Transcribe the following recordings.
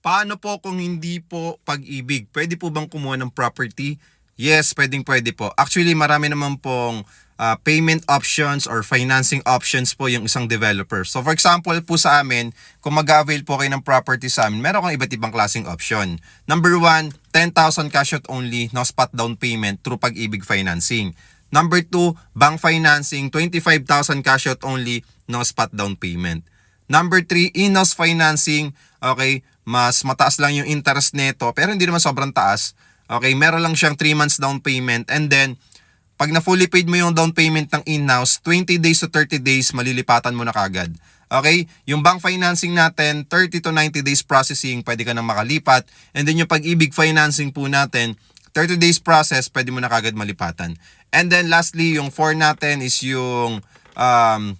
Paano po kung hindi po pag-ibig? Pwede po bang kumuha ng property? Yes, pwede po. Actually, marami naman pong payment options or financing options po yung isang developer. So for example po sa amin, kung mag-avail po kayo ng property sa amin, meron kang iba't ibang klaseng option. Number 1, 10,000 cash out only, no spot down payment through Pag-ibig Financing. Number 2, bank financing, 25,000 cash out only, no spot down payment. Number 3, in-house financing. Okay, mas mataas lang yung interest nito pero hindi naman sobrang taas. Okay, meron lang siyang 3 months down payment and then pag na fully paid mo yung down payment ng in-house, 20 days to 30 days malilipatan mo na kagad. Okay, yung bank financing natin, 30 to 90 days processing, pwede ka nang makalipat. And then yung Pag-ibig Financing po natin, 30 days process, pwede mo na kagad malipatan. And then lastly, yung 4 natin is yung 1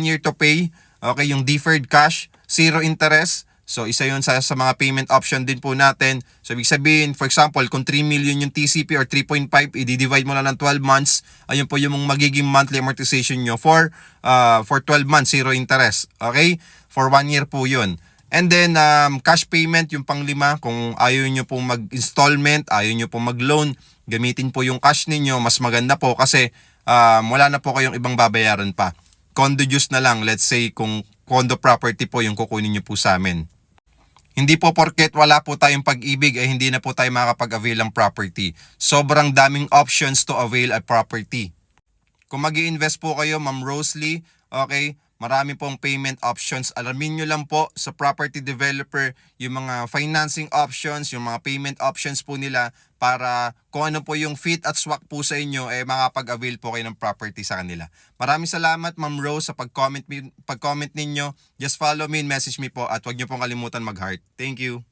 year to pay. Okay, yung deferred cash, 0 interest. So, isa yun sa mga payment option din po natin. So, ibig sabihin, for example, kung 3 million yung TCP or 3.5, i-divide mo lang ng 12 months. Ayun po yung magiging monthly amortization nyo for 12 months, 0 interest. Okay? For 1 year po yun. And then, cash payment, yung pang-5, kung ayaw nyo pong mag-installment, ayaw nyo pong mag-loan, gamitin po yung cash ninyo, mas maganda po kasi wala na po kayong ibang babayaran pa. Condo dues na lang, let's say kung condo property po yung kukunin nyo po sa amin. Hindi po porket wala po tayong Pag-ibig ay hindi na po tayo makakapag-avail ng property. Sobrang daming options to avail a property. Kung mag-i-invest po kayo, Ma'am Rosalie, okay, marami pong payment options. Alamin nyo lang po sa property developer yung mga financing options, yung mga payment options po nila para kung ano po yung fit at swak po sa inyo, makapag-avail po kayo ng property sa kanila. Maraming salamat, Ma'am Rose, sa pag-comment ninyo. Just follow me and message me po at huwag nyo pong kalimutan mag-heart. Thank you.